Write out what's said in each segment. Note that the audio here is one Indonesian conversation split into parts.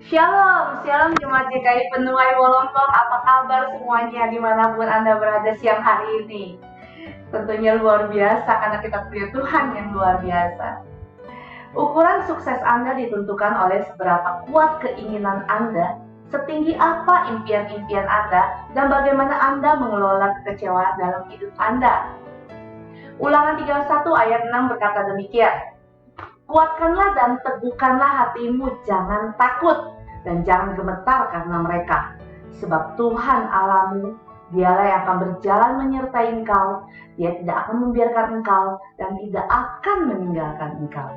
Shalom, shalom Jemaat GKI Penuai Wolongkong. Apa kabar semuanya dimanapun Anda berada siang hari ini? Tentunya luar biasa karena kita punya Tuhan yang luar biasa. Ukuran sukses Anda ditentukan oleh seberapa kuat keinginan Anda, setinggi apa impian-impian Anda, dan bagaimana Anda mengelola kekecewaan dalam hidup Anda. Ulangan 31 ayat 6 berkata demikian. Kuatkanlah dan teguhkanlah hatimu, jangan takut dan jangan gemetar karena mereka. Sebab Tuhan Allahmu, Dialah yang akan berjalan menyertai engkau. Dia tidak akan membiarkan engkau dan tidak akan meninggalkan engkau.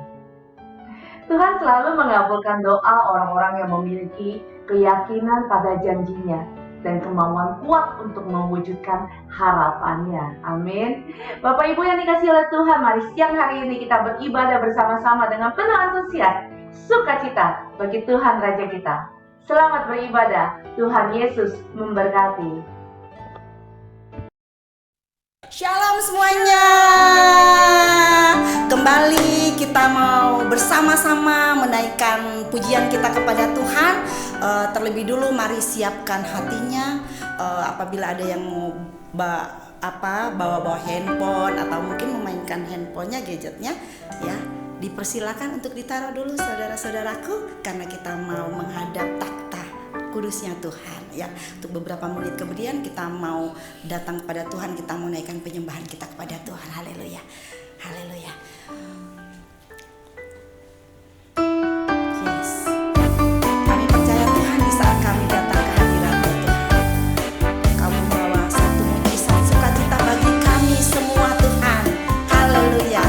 Tuhan selalu mengabulkan doa orang-orang yang memiliki keyakinan pada janjinya dan kemauan kuat untuk mewujudkan harapannya. Amin. Bapak Ibu yang dikasihi oleh Tuhan, mari siang hari ini kita beribadah bersama-sama dengan penuh antusias, sukacita bagi Tuhan Raja kita. Selamat beribadah. Tuhan Yesus memberkati. Shalom semuanya. Kembali kita mau bersama-sama menaikkan pujian kita kepada Tuhan. Terlebih dulu mari siapkan hatinya. Apabila ada yang mau bawa handphone atau mungkin memainkan handphonenya, gadgetnya, ya dipersilakan untuk ditaruh dulu saudara-saudaraku, karena kita mau menghadap takhta kudusnya Tuhan, ya. Untuk beberapa menit kemudian kita mau datang kepada Tuhan, kita mau naikkan penyembahan kita kepada Tuhan. Haleluya, haleluya. Yes, kami percaya Tuhan, di saat kami datang ke hadirat-Mu Tuhan, Kau membawa satu mujizat sukacita bagi kami semua Tuhan. Haleluya.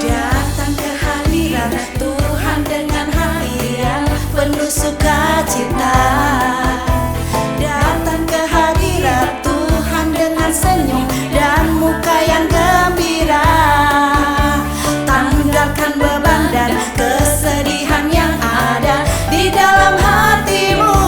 Datang ke hadirat Tuhan dengan hati yang penuh sukacita. Datang ke hadirat Tuhan dengan senyum dan muka yang gembira. Tanggalkan beban dan kesedihan yang ada di dalam hatimu.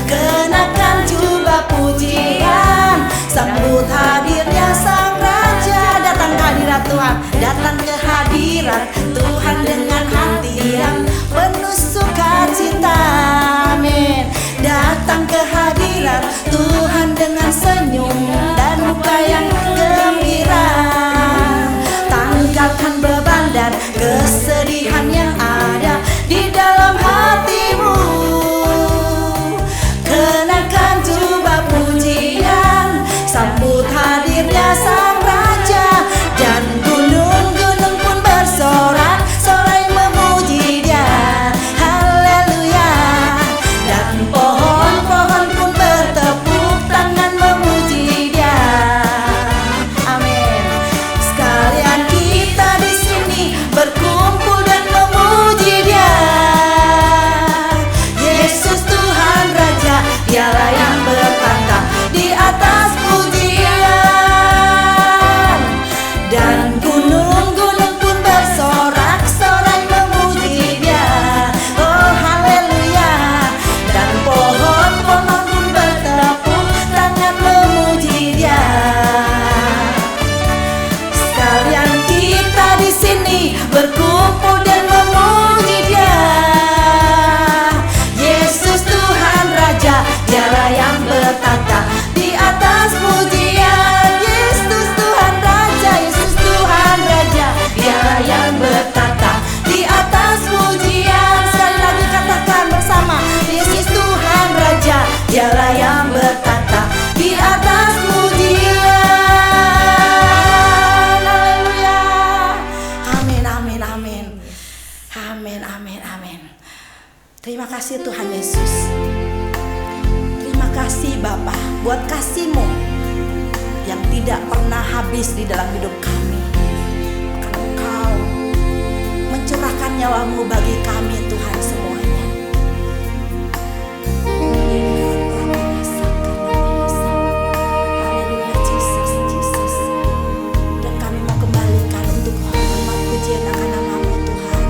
Kenakan jubah pujian, sambut hadirnya Sang Raja. Datang ke hadirat Tuhan, datang ke hadirat Tuhan dengan hati yang penuh sukacita. Amin. Datang ke hadirat Tuhan dengan senyum dan muka yang gembira. Tanggalkan beban dan kesedihan yang ada di dalam hatimu. Kenakan jubah pujian, sambut hadirnya Sang Raja. Dan gunung-gunung pun bersorak-sorai memuji Dia. Haleluya. Dan pohon-pohon pun bertepuk tangan memuji Dia. Amin. Sekalian kita di sini berkumpul dan memuji Dia. Yesus Tuhan Raja, Dialah yang bertata di atas pujian. Dan gunung-gunung pun bersorak-sorai memuji Dia. Oh haleluya. Dan pohon-pohon pun bertepuk tangan memuji Dia. Sekalian kita di sini berkumpul dan memuji Dia. Yesus Tuhan Raja, Dialah yang bertata di atas pujian. Yesus Tuhan Raja, Yesus Tuhan Raja, Dialah yang bertata di atas pujian. Sekali lagi katakan bersama, Yesus Tuhan Raja, Dialah yang bertata di atas pujian. Haleluya. Amin, amin, amin. Amin, amin, amin. Terima kasih Tuhan Yesus. Terima kasih Bapa buat kasih-Mu yang tidak pernah habis di dalam hidup kami. Karena Engkau mencurahkan nyawa-Mu bagi kami Tuhan semuanya. Haleluya, Jesus, Jesus. Dan kami mau kembalikan untuk hormat pujian akan nama-Mu Tuhan.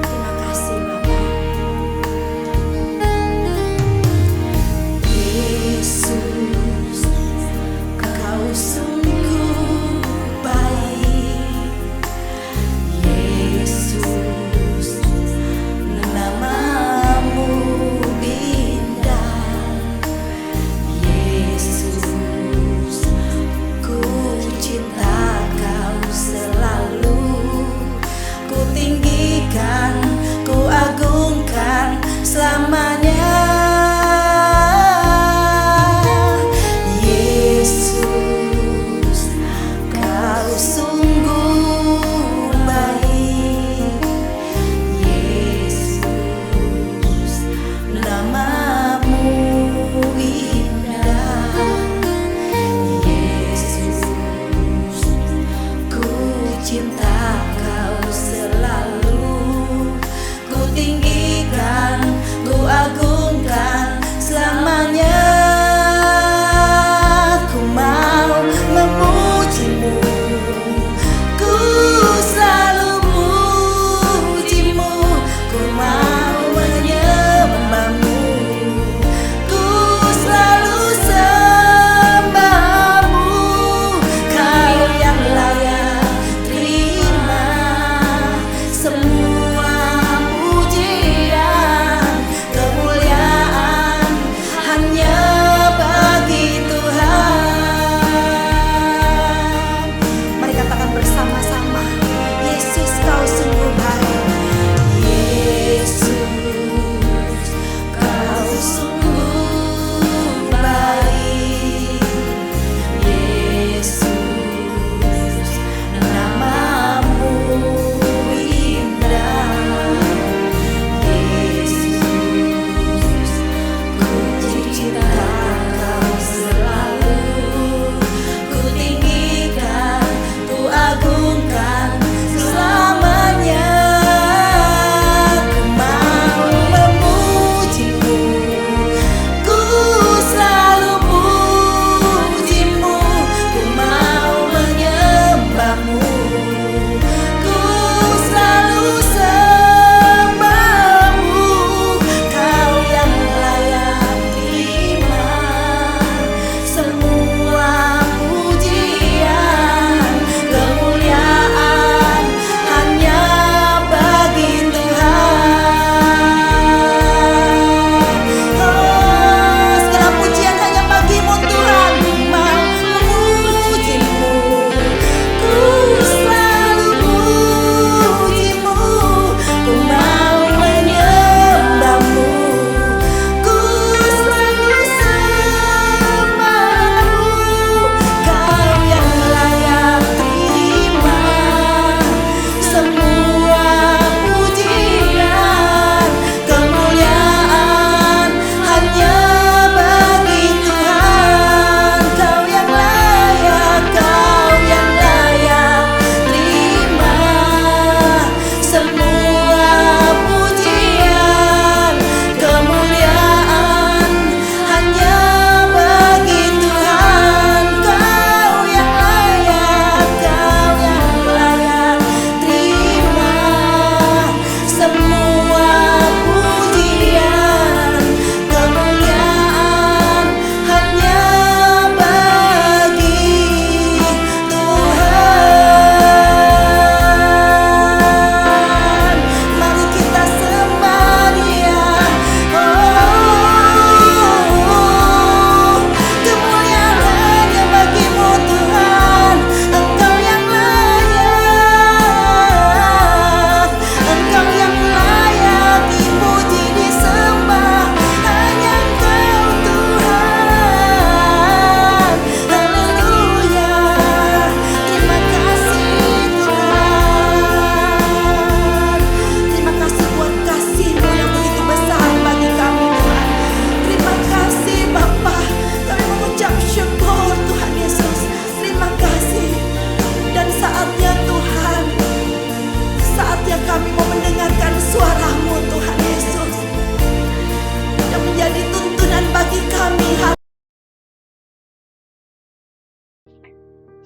Terima kasih Bapa. Yesus, Kau sungguh baik. Yesus,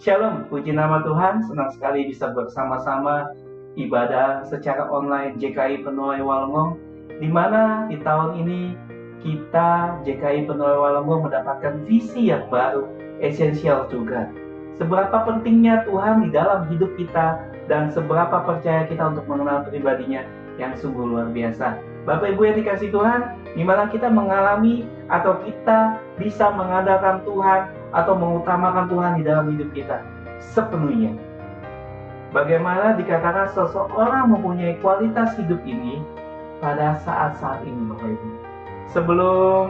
Shalom, puji nama Tuhan, senang sekali bisa bersama-sama ibadah secara online JKI Penuai Walongong, di mana di tahun ini kita JKI Penuai Walongong mendapatkan visi yang baru, Essential to God. Seberapa pentingnya Tuhan di dalam hidup kita dan seberapa percaya kita untuk mengenal pribadinya yang sungguh luar biasa. Bapak Ibu yang dikasih Tuhan, di mana kita mengalami atau kita bisa mengandalkan Tuhan atau mengutamakan Tuhan di dalam hidup kita sepenuhnya. Bagaimana dikatakan seseorang mempunyai kualitas hidup ini pada saat-saat ini, Bapak Ibu. Sebelum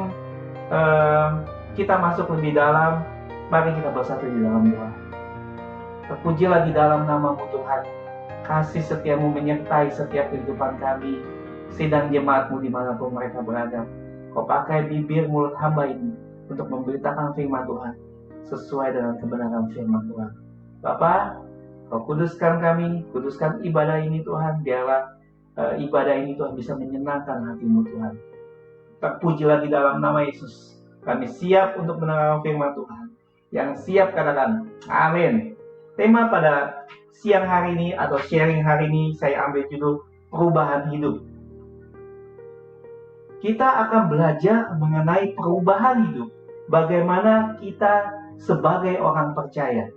kita masuk lebih dalam, mari kita bersatu di dalam doa. Terpujilah di dalam nama-Mu Tuhan. Kasih setiamu menyertai setiap kehidupan kami, sidang jemaat-Mu dimanapun mereka berada. Kau pakai bibir mulut hamba ini untuk memberitakan firman Tuhan sesuai dengan kebenaran firman Tuhan. Bapa, Kau kuduskan kami, kuduskan ibadah ini Tuhan, biarlah ibadah ini Tuhan bisa menyenangkan hati-Mu Tuhan. Terpujilah di dalam nama Yesus. Kami siap untuk mendengar firman Tuhan. Yang siap katakan, amin. Tema pada siang hari ini atau sharing hari ini saya ambil judul perubahan hidup. Kita akan belajar mengenai perubahan hidup. Bagaimana kita sebagai orang percaya.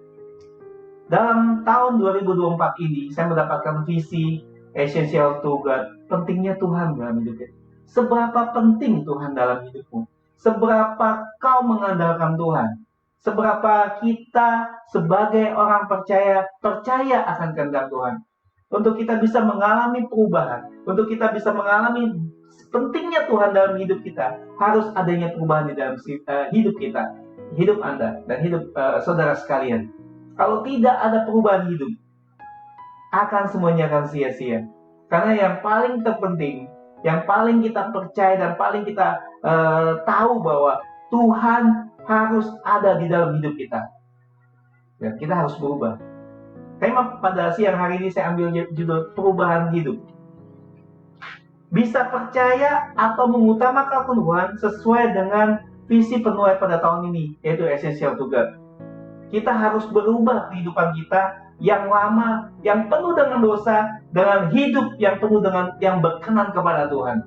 Dalam tahun 2024 ini, saya mendapatkan visi Essential to God, pentingnya Tuhan dalam hidup kita. Seberapa penting Tuhan dalam hidupmu? Seberapa kau mengandalkan Tuhan? Seberapa kita sebagai orang percaya akan kehendak Tuhan? Untuk kita bisa mengalami perubahan, untuk kita bisa mengalami pentingnya Tuhan dalam hidup kita, harus adanya perubahan di dalam hidup kita, hidup Anda, dan hidup saudara sekalian. Kalau tidak ada perubahan hidup, semuanya akan sia-sia. Karena yang paling terpenting, yang paling kita percaya dan paling kita tahu bahwa Tuhan harus ada di dalam hidup kita. Dan kita harus berubah. Tema pada siang hari ini saya ambil judul perubahan hidup. Bisa percaya atau mengutamakan Tuhan sesuai dengan visi penuai pada tahun ini, yaitu Essential to God. Kita harus berubah kehidupan kita yang lama, yang penuh dengan dosa, dengan hidup yang penuh dengan yang berkenan kepada Tuhan.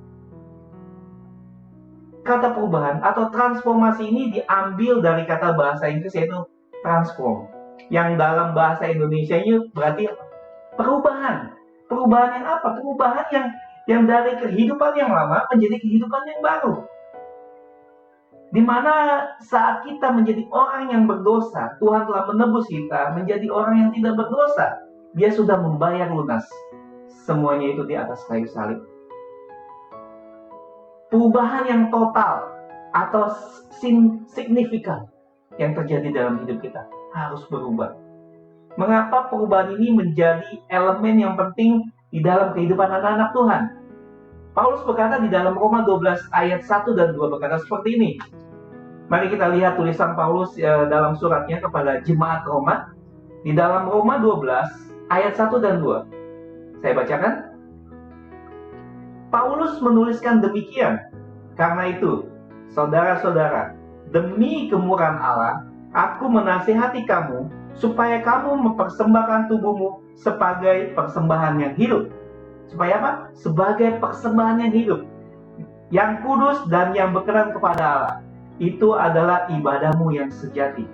Kata perubahan atau transformasi ini diambil dari kata bahasa Inggris yaitu transform. Yang dalam bahasa Indonesia ini berarti perubahan. Perubahan yang apa? Perubahan yang dari kehidupan yang lama menjadi kehidupan yang baru. Di mana saat kita menjadi orang yang berdosa, Tuhan telah menebus kita menjadi orang yang tidak berdosa. Dia sudah membayar lunas. Semuanya itu di atas kayu salib. Perubahan yang total atau signifikan yang terjadi dalam hidup kita harus berubah. Mengapa perubahan ini menjadi elemen yang penting di dalam kehidupan anak-anak Tuhan? Paulus berkata di dalam Roma 12 ayat 1 dan 2 berkata seperti ini. Mari kita lihat tulisan Paulus dalam suratnya kepada jemaat Roma. Di dalam Roma 12 ayat 1 dan 2. Saya bacakan. Paulus menuliskan demikian. Karena itu, saudara-saudara, demi kemurahan Allah, aku menasihati kamu supaya kamu mempersembahkan tubuhmu sebagai persembahan yang hidup. Supaya apa? Sebagai persembahan yang hidup, yang kudus dan yang berkenan kepada Allah. Itu adalah ibadahmu yang sejati.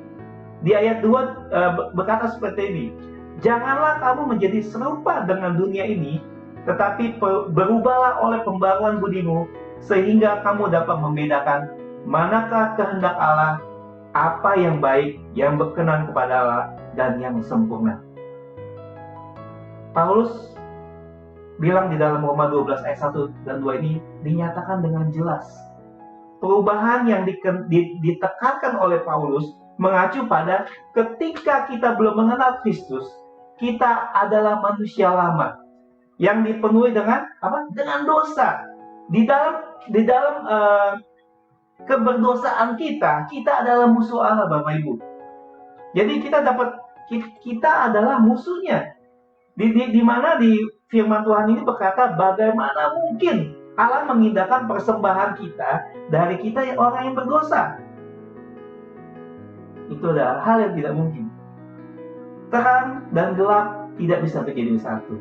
Di ayat 2 berkata seperti ini. Janganlah kamu menjadi serupa dengan dunia ini, tetapi berubahlah oleh pembaruan budimu, sehingga kamu dapat membedakan manakah kehendak Allah, apa yang baik, yang berkenan kepada Allah, dan yang sempurna. Paulus bilang di dalam Roma 12 ayat 1 dan 2 ini dinyatakan dengan jelas. Perubahan yang ditekankan oleh Paulus mengacu pada ketika kita belum mengenal Kristus, kita adalah manusia lama yang dipenuhi dengan apa? Dengan dosa. Di dalam keberdosaan kita adalah musuh Allah, Bapak Ibu. Jadi kita adalah musuhnya. Di mana di firman Tuhan ini berkata bagaimana mungkin Allah mengindahkan persembahan kita dari kita yang orang yang berdosa. Itu adalah hal yang tidak mungkin. Terang dan gelap tidak bisa menjadi satu.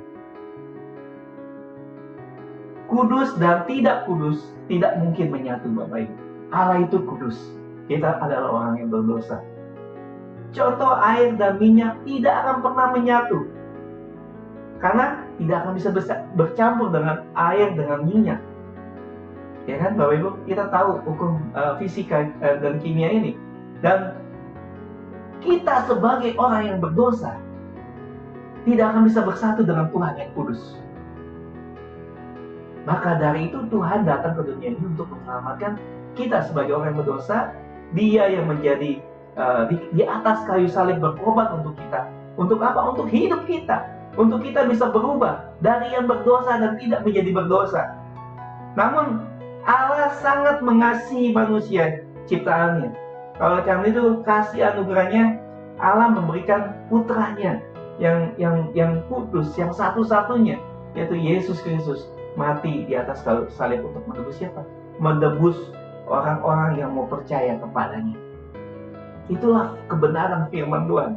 Kudus dan tidak kudus tidak mungkin menyatu, Bapak Ibu. Allah itu kudus. Kita adalah orang yang berdosa. Contoh, air dan minyak tidak akan pernah menyatu. Karena tidak akan bisa bercampur dengan air dengan minyak. Ya kan, Bapak Ibu? Kita tahu hukum fisika dan kimia ini. Dan kita sebagai orang yang berdosa tidak akan bisa bersatu dengan Tuhan yang kudus. Maka dari itu Tuhan datang ke dunia ini untuk menyelamatkan kita sebagai orang yang berdosa. Dia yang menjadi di atas kayu salib berkorban untuk kita. Untuk apa? Untuk hidup kita. Untuk kita bisa berubah dari yang berdosa dan tidak menjadi berdosa. Namun Allah sangat mengasihi manusia ciptaannya. Oleh karena itu kasih anugerahnya, Allah memberikan putranya yang kudus, yang satu-satunya, yaitu Yesus Kristus, mati di atas kayu salib untuk menebus siapa? Menebus orang-orang yang mau percaya kepadanya. Itulah kebenaran firman Tuhan.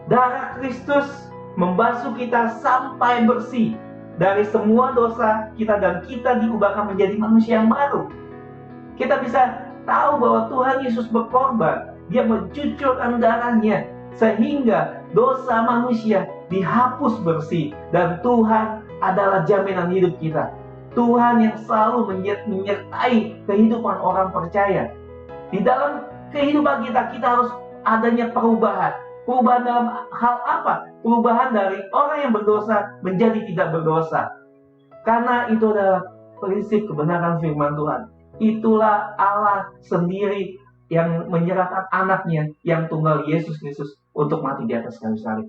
Darah Kristus membasuh kita sampai bersih dari semua dosa kita, dan kita diubahkan menjadi manusia yang baru. Kita bisa tahu bahwa Tuhan Yesus berkorban. Dia mencucurkan darahnya sehingga dosa manusia dihapus bersih, dan Tuhan adalah jaminan hidup kita. Tuhan yang selalu menyertai kehidupan orang percaya. Di dalam kehidupan kita harus adanya perubahan. Perubahan dalam hal apa? Perubahan dari orang yang berdosa menjadi tidak berdosa. Karena itu adalah prinsip kebenaran firman Tuhan. Itulah Allah sendiri yang menyerahkan anaknya yang tunggal, Yesus Kristus, untuk mati di atas kayu salib.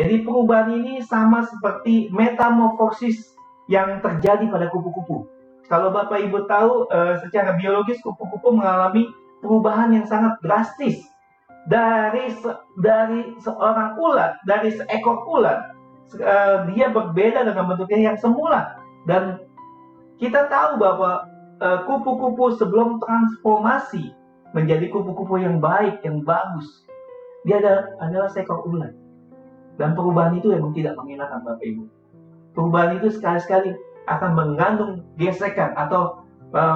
Jadi perubahan ini sama seperti metamorfosis yang terjadi pada kupu-kupu. Kalau Bapak Ibu tahu, secara biologis kupu-kupu mengalami perubahan yang sangat drastis. Dari seorang ulat, dari seekor ulat, dia berbeda dengan bentuknya yang semula. Dan kita tahu bahwa kupu-kupu sebelum transformasi menjadi kupu-kupu yang baik, yang bagus, dia adalah seekor ulat. Dan perubahan itu memang tidak mengenakan, Bapak Ibu. Perubahan itu sekali-sekali akan mengandung gesekan atau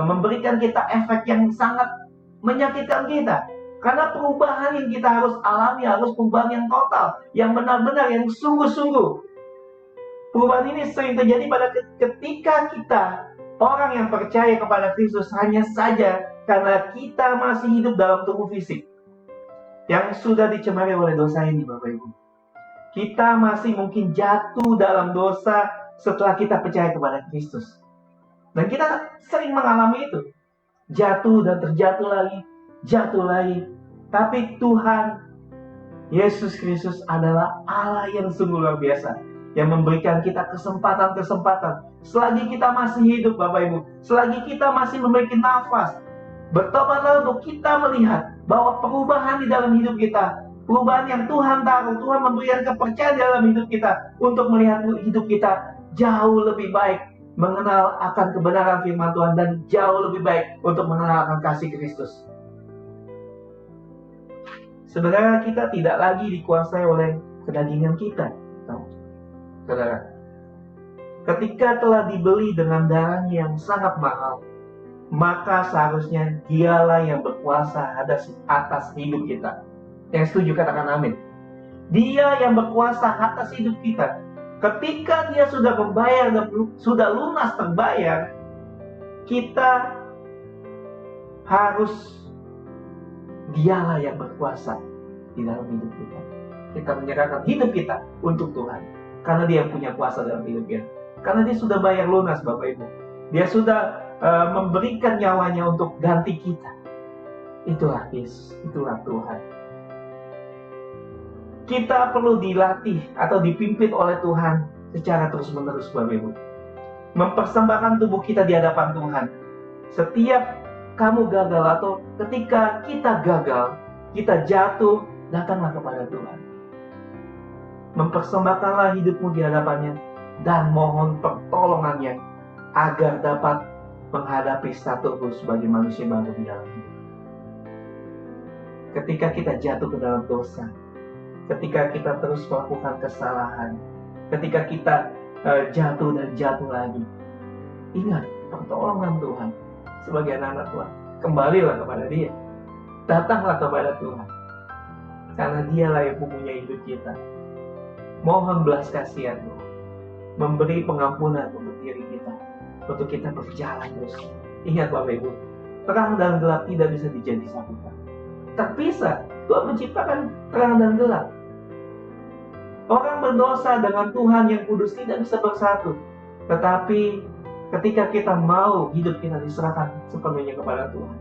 memberikan kita efek yang sangat menyakitkan kita. Karena perubahan yang kita harus alami harus perubahan yang total, yang benar-benar, yang sungguh-sungguh. Perubahan ini sering terjadi pada ketika kita, orang yang percaya kepada Kristus, hanya saja karena kita masih hidup dalam tubuh fisik yang sudah dicemari oleh dosa ini, Bapak Ibu. Kita masih mungkin jatuh dalam dosa setelah kita percaya kepada Kristus. Dan kita sering mengalami itu. Jatuh dan terjatuh lagi, jatuh lagi. Tapi Tuhan Yesus Kristus adalah Allah yang sungguh luar biasa, yang memberikan kita kesempatan-kesempatan. Selagi kita masih hidup, Bapak Ibu, selagi kita masih memiliki nafas, bertobatlah untuk kita melihat bahwa perubahan di dalam hidup kita, perubahan yang Tuhan taruh, Tuhan memberikan kepercayaan dalam hidup kita untuk melihat hidup kita jauh lebih baik, mengenal akan kebenaran firman Tuhan, dan jauh lebih baik untuk mengenal akan kasih Kristus. Sebenarnya kita tidak lagi dikuasai oleh kedagingan kita, saudara. Ketika telah dibeli dengan darah yang sangat mahal, maka seharusnya dialah yang berkuasa atas hidup kita. Yang setuju katakan amin. Dia yang berkuasa atas hidup kita. Ketika dia sudah membayar dan sudah lunas terbayar, kita harus, dialah yang berkuasa di dalam hidup kita. Kita menyerahkan hidup kita untuk Tuhan, karena dia yang punya kuasa dalam hidup kita. Karena dia sudah bayar lunas, Bapak Ibu. Dia sudah memberikan nyawanya untuk ganti kita. Itulah Yesus, itulah Tuhan. Kita perlu dilatih atau dipimpin oleh Tuhan secara terus-menerus, Bapak Ibu. Mempersembahkan tubuh kita di hadapan Tuhan. Setiap kamu gagal atau ketika kita gagal, kita jatuh, datanglah kepada Tuhan. Mempersembahkanlah hidupmu di hadapannya dan mohon pertolongannya agar dapat menghadapi statusmu sebagai manusia baru di dalam hidup. ketika kita jatuh ke dalam dosa, ketika kita terus melakukan kesalahan, ketika kita jatuh dan jatuh lagi, ingat pertolongan Tuhan sebagai anak-anak Tuhan. Kembalilah kepada Dia, datanglah kepada Tuhan, karena Dialah yang mempunyai hidup kita. Mohon belas kasihan Tuhan, memberi pengampunan untuk diri kita, untuk kita berjalan terus. Ingat Bapak Ibu, terang dan gelap tidak bisa dijadi satukan, terpisah. Tuhan menciptakan terang dan gelap. Orang berdosa dengan Tuhan yang kudus tidak bisa bersatu. Tetapi ketika kita mau hidup kita diserahkan sepenuhnya kepada Tuhan,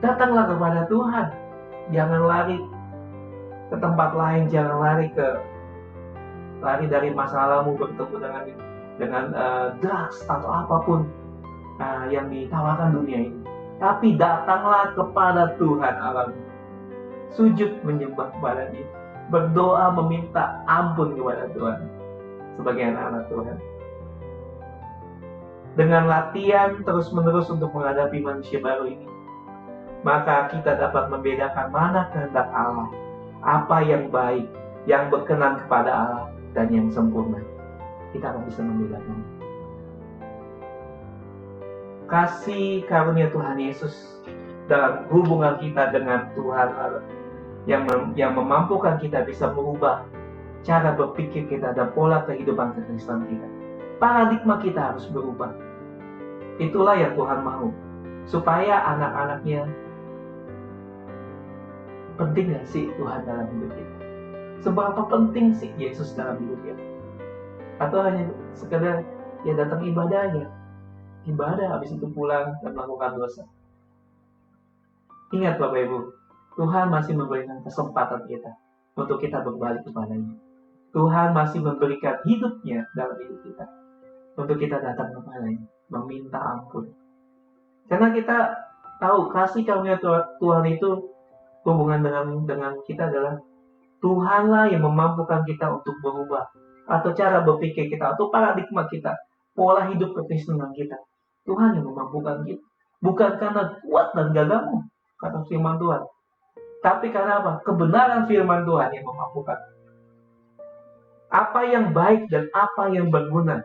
datanglah kepada Tuhan. Jangan lari ke tempat lain, jangan lari dari masalahmu, bertemu dengan drugs atau apapun yang ditawarkan dunia ini. Tapi datanglah kepada Tuhan Allah, sujud menyembah kepada Dia, berdoa meminta ampun kepada Tuhan sebagai anak-anak Tuhan. Dengan latihan terus-menerus untuk menghadapi manusia baru ini, maka kita dapat membedakan mana kehendak Allah, apa yang baik, yang berkenan kepada Allah, dan yang sempurna. Kita akan bisa membedakan. Kasih karunia Tuhan Yesus dalam hubungan kita dengan Tuhan Allah yang memampukan kita bisa merubah cara berpikir kita dan pola kehidupan kekristenan kita. Paradigma kita harus berubah. Itulah yang Tuhan mau, supaya anak-anaknya. Penting gak sih Tuhan dalam hidup kita? Seberapa penting sih Yesus dalam hidup kita? Atau hanya sekedar ya datang ibadah, habis itu pulang dan melakukan dosa? Ingat Bapak Ibu, Tuhan masih memberikan kesempatan kita untuk kita berbalik kepadanya. Tuhan masih memberikan hidupnya dalam hidup kita untuk kita datang kepadanya, meminta ampun. Karena kita tahu kasih karunia Tuhan itu, hubungan dengan kita adalah Tuhanlah yang memampukan kita untuk berubah, atau cara berpikir kita, atau paradigma kita, pola hidup kekristenan kita. Tuhan yang memampukan kita, bukan karena kuat dan gagahmu, kata firman Tuhan, tapi karena apa? Kebenaran firman Tuhan yang memampukan. Apa yang baik dan apa yang berguna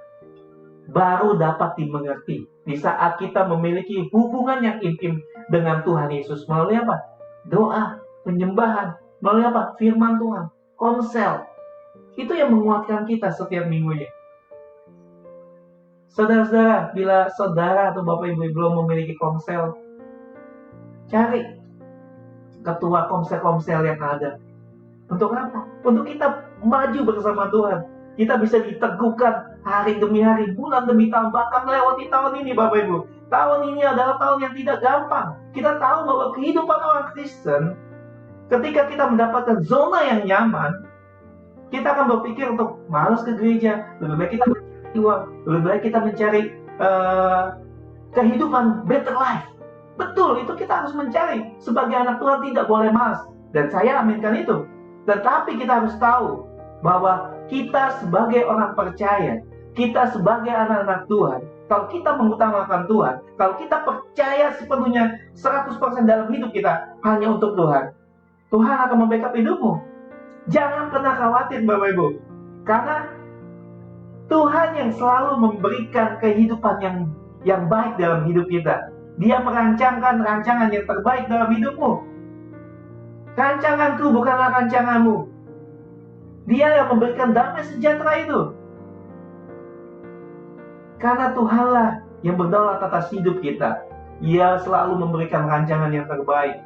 baru dapat dimengerti di saat kita memiliki hubungan yang intim dengan Tuhan Yesus melalui apa? Doa, penyembahan, melalui apa? Firman Tuhan, konsel. Itu yang menguatkan kita setiap minggunya. Saudara-saudara, bila saudara atau Bapak Ibu belum memiliki konsel, cari ketua komsel-komsel yang ada. Untuk apa? Untuk kita maju bersama Tuhan. Kita bisa diteguhkan hari demi hari, bulan demi tahun, bahkan melewati tahun ini Bapak Ibu. Tahun ini adalah tahun yang tidak gampang. Kita tahu bahwa kehidupan orang Kristen, ketika kita mendapatkan zona yang nyaman, kita akan berpikir untuk malas ke gereja, lebih baik kita mencari uang, lebih baik kita mencari kehidupan better life. Betul, itu kita harus mencari. Sebagai anak Tuhan tidak boleh malas. Dan saya aminkan itu. Tetapi kita harus tahu bahwa kita sebagai orang percaya, kita sebagai anak-anak Tuhan, kalau kita mengutamakan Tuhan, kalau kita percaya sepenuhnya 100% dalam hidup kita hanya untuk Tuhan, Tuhan akan membackup hidupmu. Jangan pernah khawatir Bapak Ibu, karena Tuhan yang selalu memberikan kehidupan yang baik dalam hidup kita. Dia merancangkan rancangan yang terbaik dalam hidupmu. Rancanganku bukanlah rancanganmu. Dia yang memberikan damai sejahtera itu. Karena Tuhanlah yang berdaulat atas hidup kita. Ia selalu memberikan rancangan yang terbaik.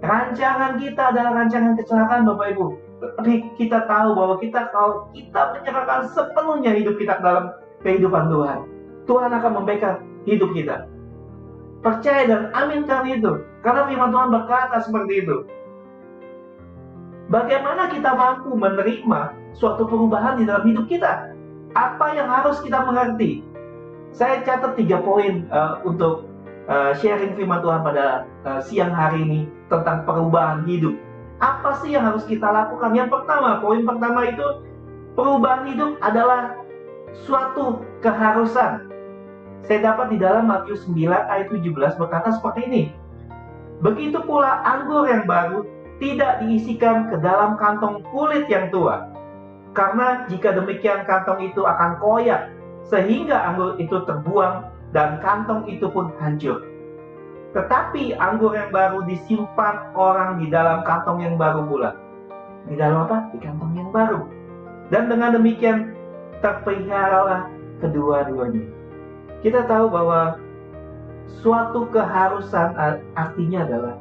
Rancangan kita adalah rancangan kecelakaan Bapak Ibu. Tapi kita tahu bahwa kalau kita menyerahkan sepenuhnya hidup kita dalam kehidupan Tuhan, Tuhan akan membackup hidup kita. Percaya dan aminkan itu. Karena firman Tuhan berkata seperti itu. Bagaimana kita mampu menerima suatu perubahan di dalam hidup kita? Apa yang harus kita mengerti? Saya catat 3 poin untuk sharing firman Tuhan pada siang hari ini tentang perubahan hidup. Apa sih yang harus kita lakukan? Yang pertama, poin pertama itu, perubahan hidup adalah suatu keharusan. Saya dapat di dalam Matius 9 ayat 17 berkata seperti ini. Begitu pula anggur yang baru tidak diisikan ke dalam kantong kulit yang tua. Karena jika demikian kantong itu akan koyak, sehingga anggur itu terbuang dan kantong itu pun hancur. Tetapi anggur yang baru disimpan orang di dalam kantong yang baru pula. Di dalam apa? Di kantong yang baru. Dan dengan demikian terpeliharalah kedua-duanya. Kita tahu bahwa suatu keharusan artinya adalah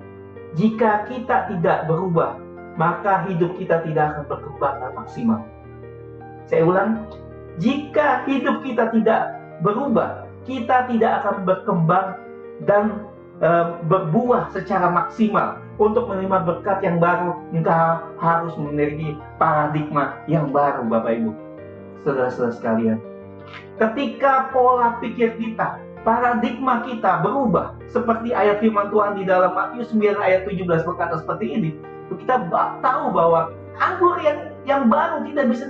jika kita tidak berubah, maka hidup kita tidak akan berkembang dan maksimal. Saya ulang, jika hidup kita tidak berubah, kita tidak akan berkembang dan berbuah secara maksimal. Untuk menerima berkat yang baru, kita harus memiliki paradigma yang baru, Bapak Ibu, saudara-saudara sekalian. Ketika pola pikir kita, paradigma kita berubah, seperti ayat firman Tuhan di dalam Matius 9 ayat 17 berkata seperti ini, kita tahu bahwa anggur yang baru tidak bisa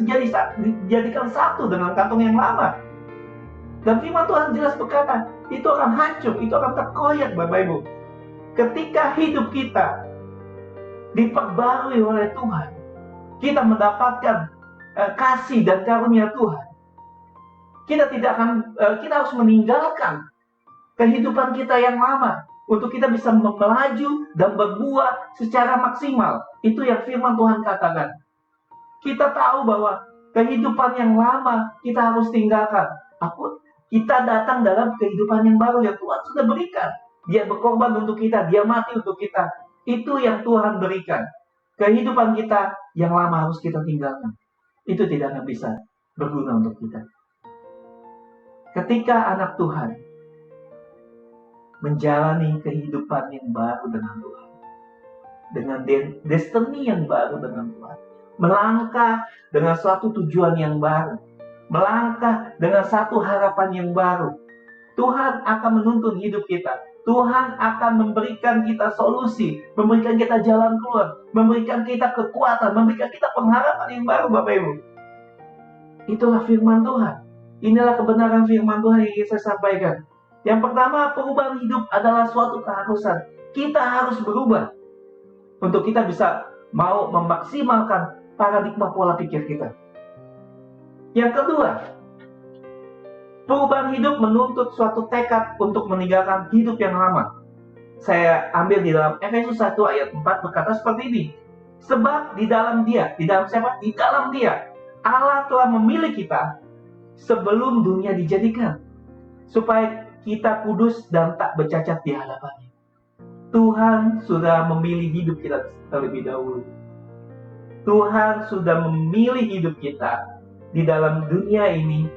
dijadikan satu dengan kantong yang lama. Dan firman Tuhan jelas berkata, itu akan hancur, itu akan terkoyak, Bapak Ibu. Ketika hidup kita diperbarui oleh Tuhan, kita mendapatkan kasih dan karunia Tuhan. Kita harus meninggalkan kehidupan kita yang lama untuk kita bisa melaju dan berbuah secara maksimal. Itu yang firman Tuhan katakan. Kita tahu bahwa kehidupan yang lama kita harus tinggalkan. Kita datang dalam kehidupan yang baru yang Tuhan sudah berikan. Dia berkorban untuk kita, dia mati untuk kita. Itu yang Tuhan berikan. Kehidupan kita yang lama harus kita tinggalkan. Itu tidak akan bisa berguna untuk kita. Ketika anak Tuhan menjalani kehidupan yang baru dengan Tuhan, dengan destiny yang baru dengan Tuhan, melangkah dengan suatu tujuan yang baru, melangkah dengan satu harapan yang baru, Tuhan akan menuntun hidup kita. Tuhan akan memberikan kita solusi, memberikan kita jalan keluar, memberikan kita kekuatan, memberikan kita pengharapan yang baru, Bapak Ibu. Itulah firman Tuhan. Inilah kebenaran firman Tuhan yang ingin saya sampaikan. Yang pertama, perubahan hidup adalah suatu keharusan. Kita harus berubah untuk kita bisa mau memaksimalkan paradigma pola pikir kita. Yang kedua, perubahan hidup menuntut suatu tekad untuk meninggalkan hidup yang lama. Saya ambil di dalam Efesus 1 ayat 4 berkata seperti ini. Sebab di dalam Dia, di dalam siapa? Di dalam Dia, Allah telah memilih kita sebelum dunia dijadikan, supaya kita kudus dan tak bercacat di hadapan-Nya. Tuhan sudah memilih hidup kita terlebih dahulu. Tuhan sudah memilih hidup kita di dalam dunia ini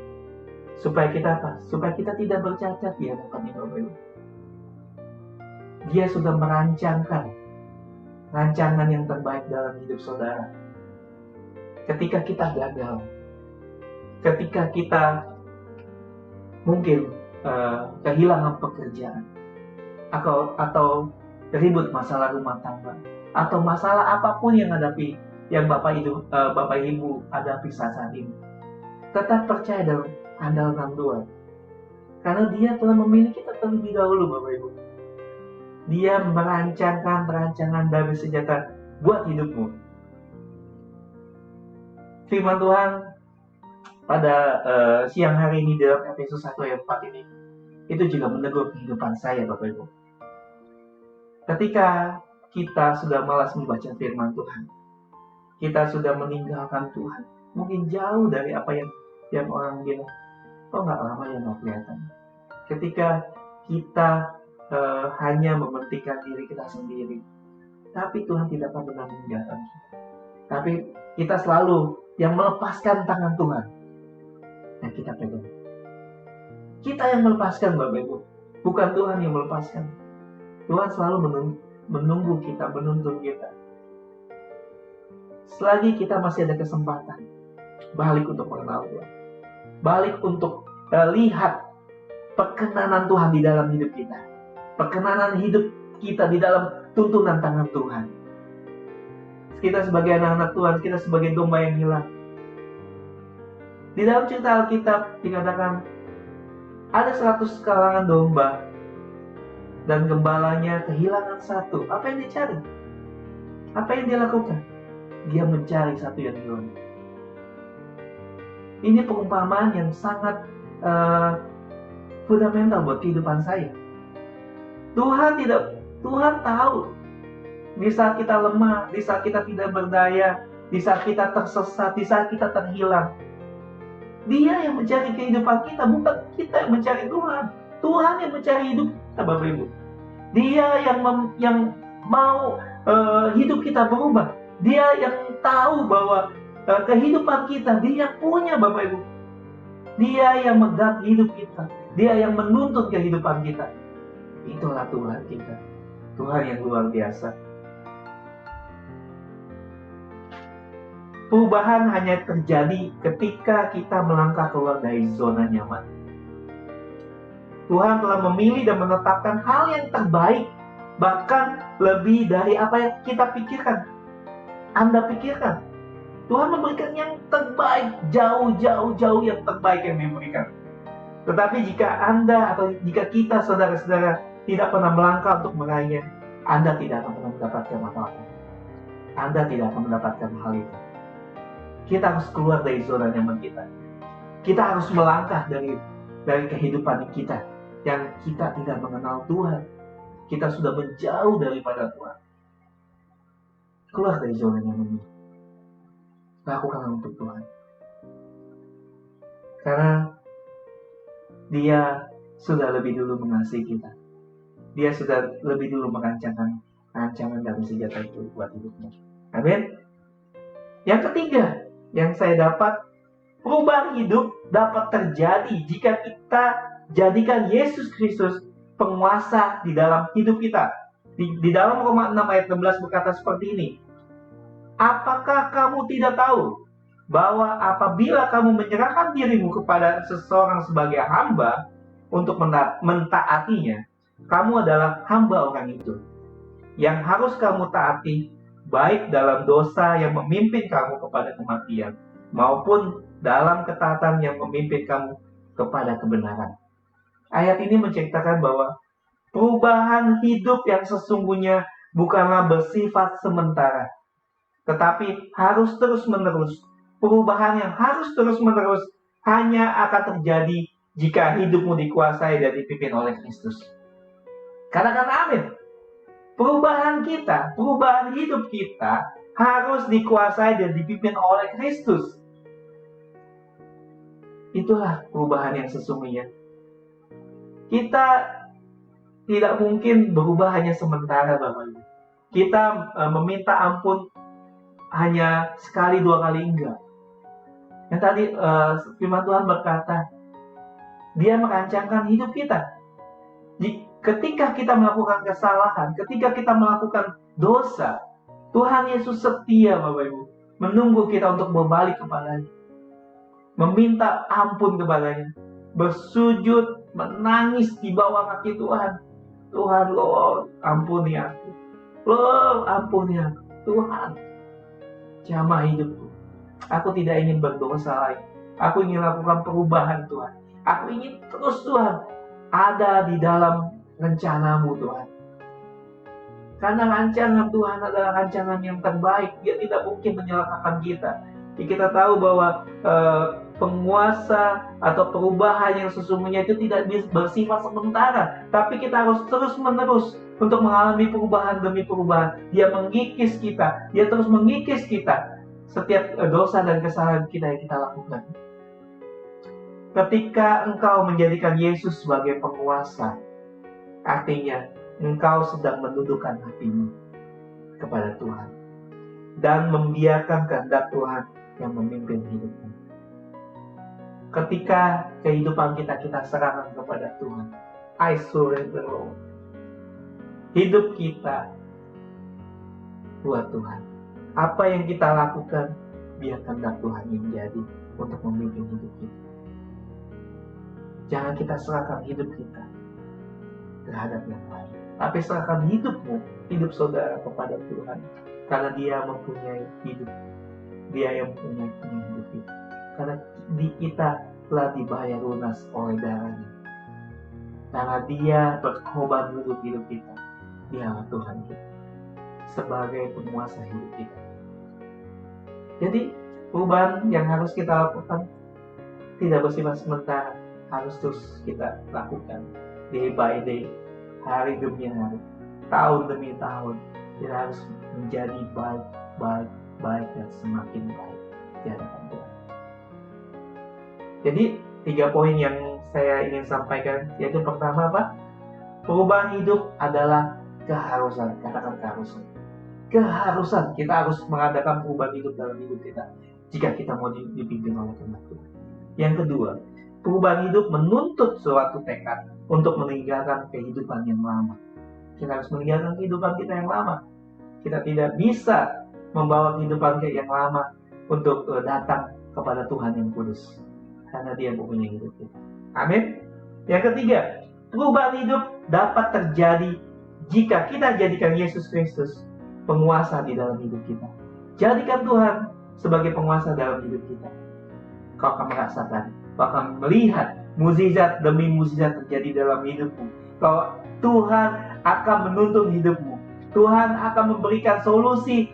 supaya kita apa? Supaya kita tidak bercacat di hadapan Dia. Dia sudah merancangkan rancangan yang terbaik dalam hidup saudara. Ketika kita gagal, ketika kita mungkin kehilangan pekerjaan, atau ribut masalah rumah tangga, atau masalah apapun yang Bapak Ibu hadapi saat ini, tetap percaya dan andalkan Tuhan, karena Dia telah memilih kita terlebih dahulu, Bapak Ibu. Dia merancangkan perancangan damai sejahtera buat hidupmu. Firman Tuhan pada siang hari ini dalam Efesus 1 ayat 4 ini, itu juga menegur kehidupan saya, Bapak Ibu. Ketika kita sudah malas membaca firman Tuhan, kita sudah meninggalkan Tuhan, mungkin jauh dari apa yang orang bilang, kok nggak lama ya nggak kelihatan. Ketika kita hanya mementingkan diri kita sendiri, tapi Tuhan tidak pernah meninggalkan kita. Tapi kita selalu yang melepaskan tangan Tuhan, dan kita pegang. Kita yang melepaskan, Bapak Ibu, bukan Tuhan yang melepaskan. Tuhan selalu menunggu kita, menuntun kita. Selagi kita masih ada kesempatan, balik untuk mengenal Tuhan, balik untuk lihat perkenanan Tuhan di dalam hidup kita, perkenanan hidup kita di dalam tuntunan tangan Tuhan. Kita sebagai anak-anak Tuhan, kita sebagai domba yang hilang. Di dalam cerita Alkitab dikatakan ada 100 kalangan domba dan gembalanya kehilangan satu. Apa yang dicari? Apa yang dia lakukan? Dia mencari satu yang hilang. Ini perumpamaan yang sangat fundamental buat kehidupan saya. Tuhan tahu di saat kita lemah, di saat kita tidak berdaya, di saat kita tersesat, di saat kita terhilang. Dia yang mencari kehidupan kita, bukan kita yang mencari Tuhan. Tuhan yang mencari hidup kita, Bapak Ibu. Dia yang mau hidup kita berubah. Dia yang tahu bahwa kehidupan kita, dia yang punya, Bapak Ibu. Dia yang megang hidup kita. Dia yang menuntut kehidupan kita. Itulah Tuhan kita. Tuhan yang luar biasa. Perubahan hanya terjadi ketika kita melangkah keluar dari zona nyaman. Tuhan telah memilih dan menetapkan hal yang terbaik, bahkan lebih dari apa yang kita pikirkan. Anda pikirkan. Tuhan memberikan yang terbaik, jauh yang terbaik yang diberikan. Tetapi jika Anda atau jika kita, saudara-saudara, tidak pernah melangkah untuk meraihnya, Anda tidak akan pernah mendapatkan apa-apa. Anda tidak akan mendapatkan hal itu. Kita harus keluar dari zona nyaman kita. Kita harus melangkah dari kehidupan kita yang kita tidak mengenal Tuhan. Kita sudah menjauh daripada Tuhan. Keluar dari zona nyaman ini. Lakukanlah untuk Tuhan. Karena Dia sudah lebih dulu mengasihi kita. Dia sudah lebih dulu merancangkan rancangan dan senjata itu buat hidupnya. Amin. Yang ketiga, yang saya dapat, perubahan hidup dapat terjadi jika kita jadikan Yesus Kristus penguasa di dalam hidup kita. Di dalam Roma 6 ayat 16 berkata seperti ini. Apakah kamu tidak tahu bahwa apabila kamu menyerahkan dirimu kepada seseorang sebagai hamba untuk mentaatinya, kamu adalah hamba orang itu. Yang harus kamu taati baik dalam dosa yang memimpin kamu kepada kematian, maupun dalam ketaatan yang memimpin kamu kepada kebenaran. Ayat ini menceritakan bahwa perubahan hidup yang sesungguhnya bukanlah bersifat sementara, tetapi harus terus-menerus. Perubahan yang harus terus-menerus hanya akan terjadi jika hidupmu dikuasai dan dipimpin oleh Kristus. Katakan amin. Perubahan hidup kita harus dikuasai dan dipimpin oleh Kristus. Itulah perubahan yang sesungguhnya. Kita tidak mungkin berubah hanya sementara, Bapak Ibu. Kita meminta ampun hanya sekali dua kali, enggak. Yang tadi firman Tuhan berkata, Dia merancangkan hidup kita. Ketika kita melakukan kesalahan, ketika kita melakukan dosa, Tuhan Yesus setia, Bapak Ibu, menunggu kita untuk berbalik kepadanya, meminta ampun kepadanya, bersujud, menangis di bawah kaki Tuhan. Tuhan, Lord, ampuni aku. Lord, ampuni aku. Tuhan, jamah hidupku. Aku tidak ingin berdosa lagi. Aku ingin lakukan perubahan, Tuhan. Aku ingin terus, Tuhan, ada di dalam rencanamu, Tuhan. Karena rancangan Tuhan adalah rancangan yang terbaik. Dia tidak mungkin menyalahkan kita. Kita tahu bahwa penguasa atau perubahan yang sesungguhnya itu tidak bersifat sementara, tapi kita harus terus-menerus untuk mengalami perubahan demi perubahan. Dia mengikis kita, Dia terus mengikis kita setiap dosa dan kesalahan kita yang kita lakukan. Ketika engkau menjadikan Yesus sebagai penguasa, artinya engkau sedang menundukkan hatimu kepada Tuhan dan membiarkan kehendak Tuhan yang memimpin hidupmu. Ketika kehidupan kita serahkan kepada Tuhan, I surrender Lord. Hidup kita buat Tuhan. Apa yang kita lakukan, biar kehendak Tuhan yang jadi untuk memimpin hidup kita. Jangan kita serahkan hidup kita terhadap yang lain, tapi serahkan hidupmu, hidup saudara kepada Tuhan, karena Dia mempunyai hidup. Dia yang mempunyai hidup kita. Karena di kita telah dibayar lunas oleh darahnya. Karena Dia berkorban untuk hidup kita. Dialah Tuhan kita sebagai penguasa hidup kita. Jadi perubahan yang harus kita lakukan tidak bersifat sementara, harus terus kita lakukan day by day, hari demi hari, tahun demi tahun. Kita harus menjadi baik dan semakin baik di hadapan Tuhan. Jadi 3 poin yang saya ingin sampaikan, yaitu pertama apa? Perubahan hidup adalah keharusan. Katakan keharusan. Keharusan, kita harus mengadakan perubahan hidup dalam hidup kita jika kita mau dipimpin oleh kehendak Tuhan. Yang kedua, perubahan hidup menuntut suatu tekad untuk meninggalkan kehidupan yang lama. Kita harus meninggalkan kehidupan kita yang lama. Kita tidak bisa membawa kehidupan kita yang lama untuk datang kepada Tuhan yang kudus, karena Dia mempunyai hidup kita. Amin. Yang ketiga, perubahan hidup dapat terjadi jika kita jadikan Yesus Kristus penguasa di dalam hidup kita. Jadikan Tuhan sebagai penguasa dalam hidup kita. Kau akan merasakan, kau akan melihat mukjizat demi mukjizat terjadi dalam hidupmu. Tuhan akan menuntun hidupmu. Tuhan akan memberikan solusi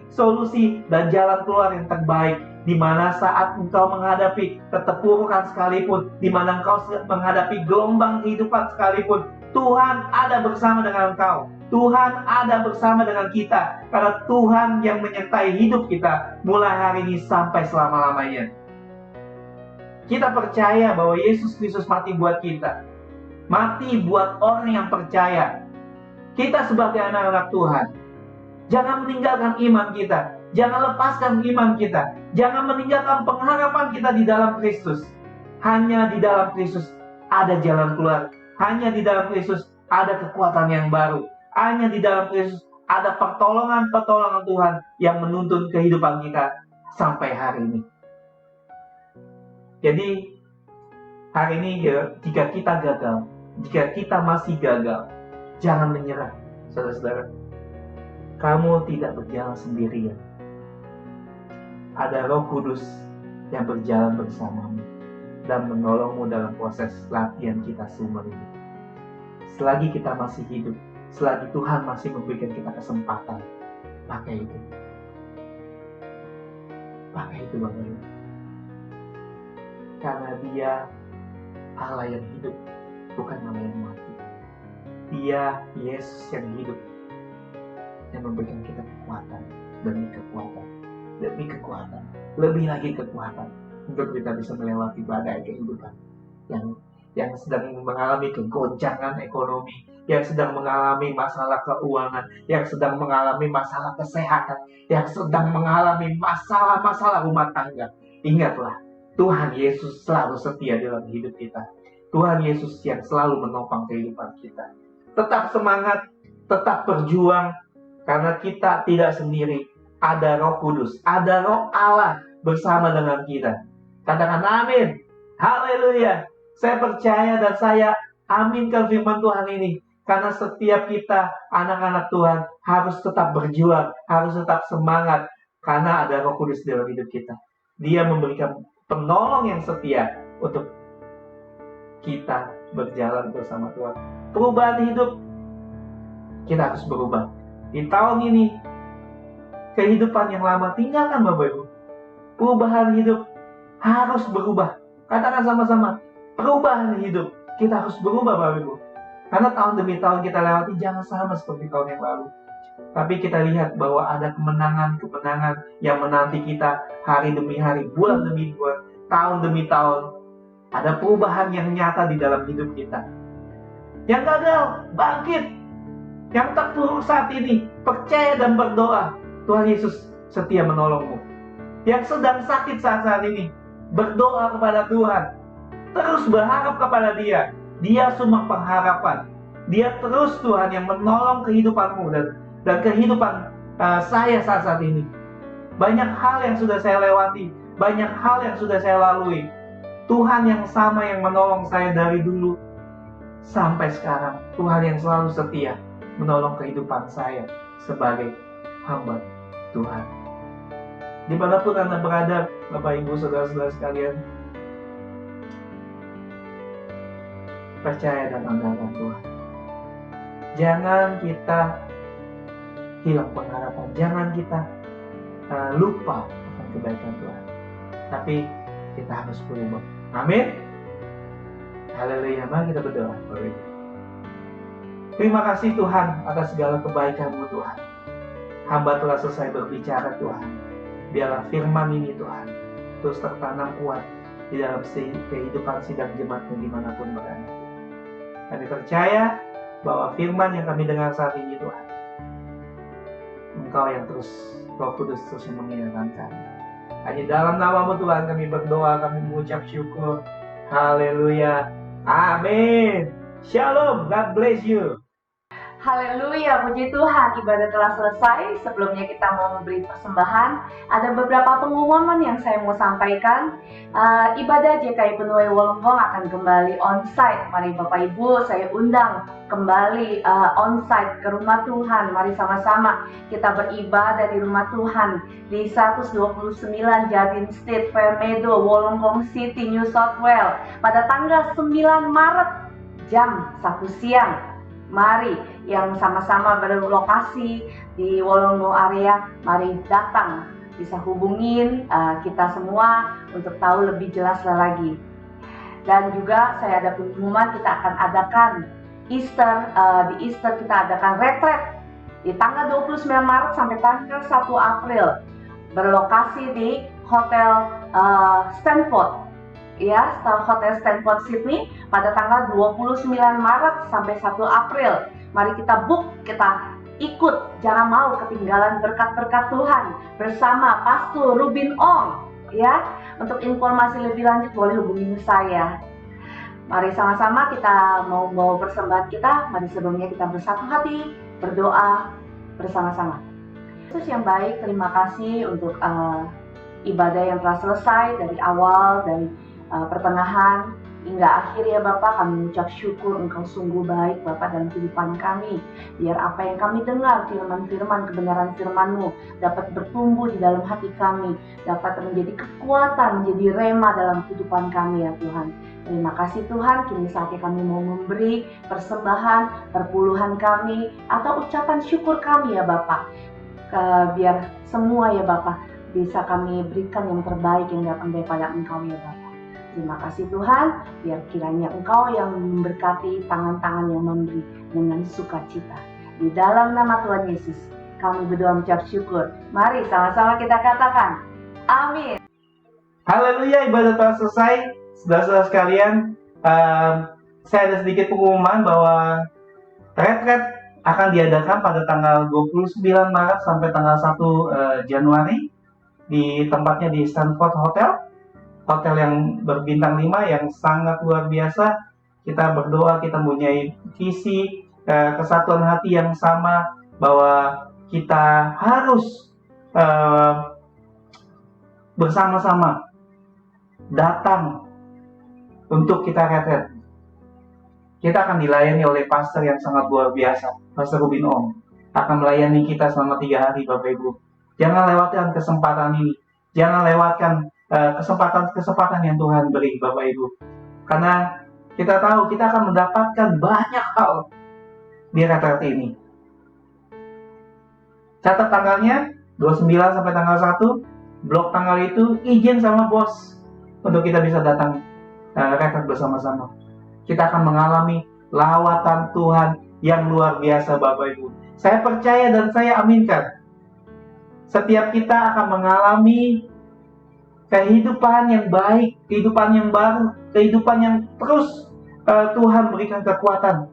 dan jalan keluar yang terbaik. Di mana saat engkau menghadapi keterpurukan sekalipun, di mana engkau menghadapi gelombang kehidupan sekalipun, Tuhan ada bersama dengan engkau. Tuhan ada bersama dengan kita, karena Tuhan yang menyertai hidup kita mulai hari ini sampai selama-lamanya. Kita percaya bahwa Yesus Kristus mati buat kita, mati buat orang yang percaya. Kita sebagai anak-anak Tuhan, jangan meninggalkan iman kita, jangan lepaskan iman kita, jangan meninggalkan pengharapan kita di dalam Kristus. Hanya di dalam Kristus ada jalan keluar, hanya di dalam Kristus ada kekuatan yang baru. Hanya di dalam Kristus ada pertolongan Tuhan yang menuntun kehidupan kita sampai hari ini. Jadi hari ini ya, jika kita gagal, jika kita masih gagal, jangan menyerah, saudara-saudara. Kamu tidak berjalan sendirian. Ada Roh Kudus yang berjalan bersamamu dan menolongmu dalam proses latihan kita seumur hidup. Selagi kita masih hidup, selagi Tuhan masih memberikan kita kesempatan, pakai itu. Pakai itu Bapak Ibu. Karena Dia Allah yang hidup, bukan Allah yang mati. Dia Yesus yang hidup, yang memberikan kita kekuatan demi kekuatan, lebih lagi kekuatan untuk kita bisa melewati badai kehidupan yang sedang mengalami kegoncangan ekonomi, yang sedang mengalami masalah keuangan, yang sedang mengalami masalah kesehatan, yang sedang mengalami masalah rumah tangga. Ingatlah, Tuhan Yesus selalu setia dalam hidup kita. Tuhan Yesus yang selalu menopang kehidupan kita. Tetap semangat, tetap berjuang, karena kita tidak sendiri. Ada Roh Kudus, ada Roh Allah bersama dengan kita. Katakan amin. Haleluya. Saya percaya dan saya aminkan firman Tuhan ini. Karena setiap kita, anak-anak Tuhan, harus tetap berjuang, harus tetap semangat. Karena ada Roh Kudus dalam hidup kita. Dia memberikan penolong yang setia untuk kita berjalan bersama Tuhan. Perubahan hidup, kita harus berubah. Di tahun ini, kehidupan yang lama tinggalkan Bapak Ibu. Perubahan hidup harus berubah. Katakan sama-sama, perubahan hidup. Kita harus berubah Bapak Ibu. Karena tahun demi tahun kita lewati jangan sama seperti tahun yang lalu. Tapi kita lihat bahwa ada kemenangan-kemenangan yang menanti kita hari demi hari, bulan demi bulan, tahun demi tahun. Ada perubahan yang nyata di dalam hidup kita. Yang gagal, bangkit. Yang terpuruk saat ini, percaya dan berdoa. Tuhan Yesus setia menolongmu. Yang sedang sakit saat ini, berdoa kepada Tuhan. Terus berharap kepada Dia. Dia sumber pengharapan. Dia terus Tuhan yang menolong kehidupanmu dan kehidupan saya saat ini. Banyak hal yang sudah saya lewati. Banyak hal yang sudah saya lalui. Tuhan yang sama yang menolong saya dari dulu sampai sekarang. Tuhan yang selalu setia menolong kehidupan saya sebagai hamba Tuhan. Dimanapun Anda berada, Bapak Ibu, Saudara-saudara sekalian, percaya dan andalkan Tuhan. Jangan kita hilang pengharapan, jangan kita lupa akan kebaikan Tuhan. Tapi kita harus berubah. Amin. Haleluya. Mari kita berdoa. Terima kasih Tuhan atas segala kebaikan-Mu Tuhan. Hamba telah selesai berbicara Tuhan. Biarlah firman ini Tuhan terus tertanam kuat di dalam kehidupan sidang jemaat-Mu dimanapun berada. Kami percaya bahwa firman yang kami dengar saat ini Tuhan, Engkau yang terus, Roh Kudus terus yang mengingatkan kami. Hanya dalam nama-Mu Tuhan kami berdoa, kami mengucap syukur. Haleluya. Amin. Shalom. God bless you. Haleluya, puji Tuhan, ibadah telah selesai. Sebelumnya kita mau memberi persembahan. Ada beberapa pengumuman yang saya mau sampaikan. Ibadah JKI Penuai Wollongong akan kembali onsite. Mari Bapak Ibu, saya undang kembali onsite ke rumah Tuhan. Mari sama-sama kita beribadah di rumah Tuhan di 129 Jardine Street, Fairmeadow, Wollongong City, New South Wales pada tanggal 9 Maret jam 1 siang. Mari yang sama-sama berlokasi di Wollongong area, mari datang, bisa hubungin kita semua untuk tahu lebih jelas lagi. Dan juga saya ada pengumuman, kita akan adakan Easter, di Easter kita adakan retreat di tanggal 29 Maret sampai tanggal 1 April, berlokasi di Hotel Stanford. Ya, Hotel Stanford Sydney pada tanggal 29 Maret sampai 1 April. Mari kita book, kita ikut, jangan mau ketinggalan berkat-berkat Tuhan bersama Pastor Rubin Ong. Ya, untuk informasi lebih lanjut boleh hubungi saya. Mari sama-sama kita mau bawa persembahan kita. Mari sebelumnya kita bersatu hati, berdoa bersama-sama. Yesus yang baik, terima kasih untuk ibadah yang telah selesai dari awal, dari pertengahan hingga akhir ya Bapak. Kami mengucap syukur Engkau sungguh baik Bapak dalam kehidupan kami. Biar apa yang kami dengar, firman-firman, kebenaran firman-Mu dapat bertumbuh di dalam hati kami, dapat menjadi kekuatan, menjadi rema dalam kehidupan kami ya Tuhan. Terima kasih Tuhan, kini saatnya kami mau memberi persembahan, perpuluhan kami atau ucapan syukur kami ya Bapak. Biar semua ya Bapak bisa kami berikan yang terbaik yang datang daripada Engkau ya Bapak. Terima kasih Tuhan, biar kiranya Engkau yang memberkati tangan-tangan yang memberi dengan sukacita. Di dalam nama Tuhan Yesus, kami berdoa mengucap syukur. Mari sama-sama kita katakan, amin. Haleluya, ibadah telah selesai. Saudara-saudara sekalian, saya ada sedikit pengumuman bahwa retreat akan diadakan pada tanggal 29 Maret sampai tanggal 1 Januari di tempatnya di Stanford Hotel yang berbintang 5 yang sangat luar biasa. Kita berdoa, kita mempunyai visi, kesatuan hati yang sama bahwa kita harus bersama-sama datang untuk kita retreat. Kita akan dilayani oleh pastor yang sangat luar biasa, Pastor Rubin Ong. Akan melayani kita selama 3 hari Bapak Ibu. Jangan lewatkan kesempatan ini. Jangan lewatkan kesempatan-kesempatan yang Tuhan beri Bapak Ibu. Karena kita tahu kita akan mendapatkan banyak hal di retreat ini. Catat tanggalnya 29 sampai tanggal 1. Blok tanggal itu izin sama bos untuk kita bisa datang retreat bersama-sama. Kita akan mengalami lawatan Tuhan yang luar biasa Bapak Ibu. Saya percaya dan saya aminkan. Setiap kita akan mengalami kehidupan yang baik, kehidupan yang baru, kehidupan yang terus Tuhan berikan kekuatan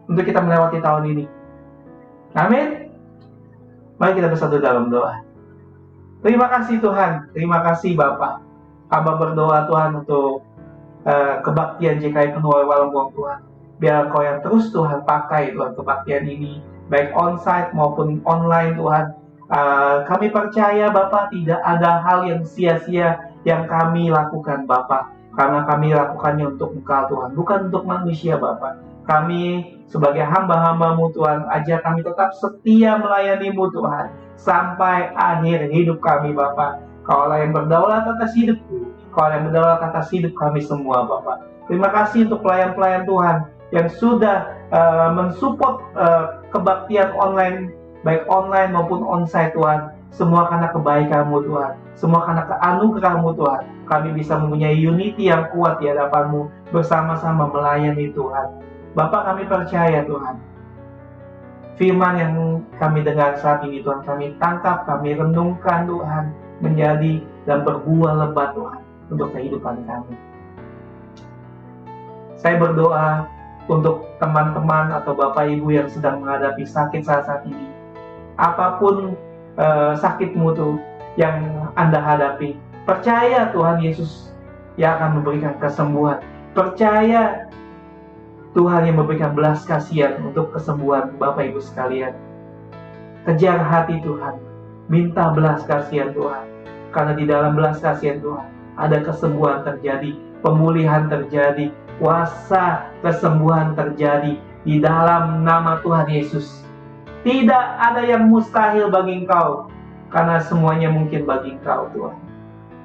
untuk kita melewati tahun ini. Amin. Mari kita bersatu dalam doa. Terima kasih Tuhan, terima kasih Bapak. Hamba berdoa Tuhan untuk kebaktian JKI Penuai Wollongong Tuhan. Biar Engkau yang terus Tuhan pakai Tuhan kebaktian ini, baik onsite maupun online Tuhan. Kami percaya Bapak tidak ada hal yang sia-sia yang kami lakukan Bapak, karena kami lakukannya untuk Engkau Tuhan, bukan untuk manusia Bapak. Kami sebagai hamba-hamba-Mu Tuhan, ajar kami tetap setia melayani-Mu Tuhan sampai akhir hidup kami Bapak. Kaulah yang berdaulat atas hidupku, Kaulah yang berdaulat atas hidup kami semua Bapak. Terima kasih untuk pelayan-pelayan Tuhan yang sudah mensupport kebaktian online, baik online maupun onsite Tuhan. Semua karena kebaikan-Mu Tuhan, semua karena keanugerah-Mu Tuhan. Kami bisa mempunyai unity yang kuat di hadapan-Mu, bersama-sama melayani Tuhan. Bapak, kami percaya Tuhan, firman yang kami dengar saat ini Tuhan, kami tangkap, kami renungkan Tuhan, menjadi dan berbuah lebat Tuhan untuk kehidupan kami. Saya berdoa untuk teman-teman atau Bapak Ibu yang sedang menghadapi sakit saat ini. Apapun sakitmu tuh yang Anda hadapi, percaya Tuhan Yesus yang akan memberikan kesembuhan. Percaya Tuhan yang memberikan belas kasihan untuk kesembuhan Bapak Ibu sekalian. Kejar hati Tuhan, minta belas kasihan Tuhan, karena di dalam belas kasihan Tuhan ada kesembuhan terjadi, pemulihan terjadi, kuasa kesembuhan terjadi di dalam nama Tuhan Yesus. Tidak ada yang mustahil bagi Engkau, karena semuanya mungkin bagi Engkau Tuhan.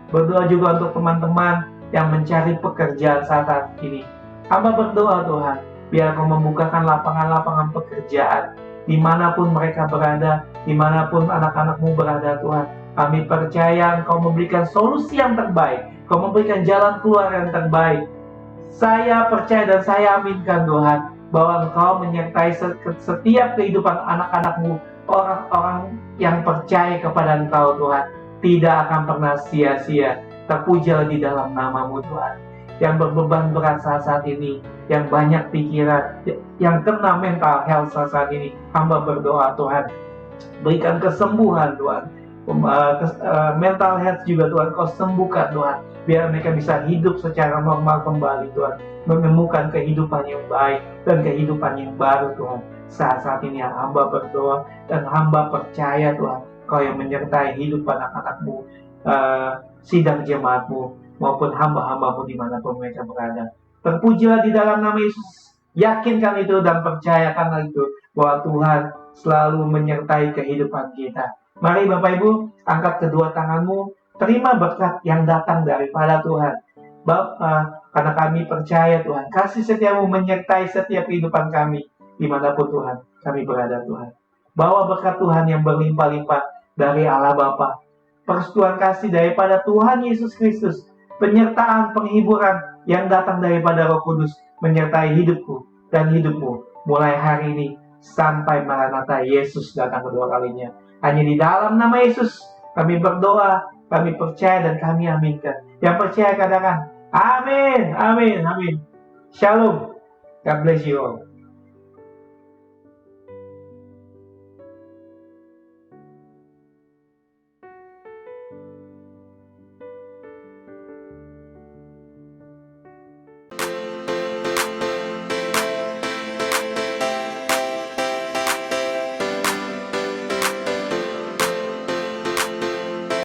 Berdoa juga untuk teman-teman yang mencari pekerjaan saat ini. Hamba berdoa Tuhan, biar Kau membukakan lapangan-lapangan pekerjaan dimanapun mereka berada, dimanapun anak-anak-Mu berada Tuhan. Kami percaya Engkau memberikan solusi yang terbaik, Kau memberikan jalan keluar yang terbaik. Saya percaya dan saya aminkan Tuhan, bahwa Engkau menyertai setiap kehidupan anak-anak-Mu, orang-orang yang percaya kepada Engkau Tuhan, tidak akan pernah sia-sia. Terpujilah di dalam nama-Mu Tuhan. Yang berbeban berat saat ini, yang banyak pikiran, yang kena mental health saat ini, hamba berdoa Tuhan, berikan kesembuhan Tuhan. Mental health juga Tuhan, Kau sembuhkan Tuhan, biar mereka bisa hidup secara normal kembali Tuhan, menemukan kehidupan yang baik dan kehidupan yang baru Tuhan. Saat ini hamba berdoa dan hamba percaya Tuhan, Kau yang menyertai hidup anak-anak-Mu, sidang jemaat-Mu, maupun hamba-hamba-Mu dimanapun mereka berada. Terpujilah di dalam nama Yesus. Yakinkan itu dan percayakan itu, bahwa Tuhan selalu menyertai kehidupan kita. Mari Bapak Ibu, angkat kedua tanganmu, terima berkat yang datang daripada Tuhan. Karena kami percaya Tuhan, kasih setiamu menyertai setiap kehidupan kami, dimanapun Tuhan kami berada Tuhan. Bawa berkat Tuhan yang berlimpah-limpah dari Allah Bapa, persetujuan kasih daripada Tuhan Yesus Kristus, penyertaan penghiburan yang datang daripada Roh Kudus, menyertai hidupku dan hidupmu, mulai hari ini sampai Maranatha Yesus datang kedua kalinya. Hanya di dalam nama Yesus kami berdoa, kami percaya dan kami aminkan. Yang percaya katakan, amin, amin, amin. Shalom. God bless you all.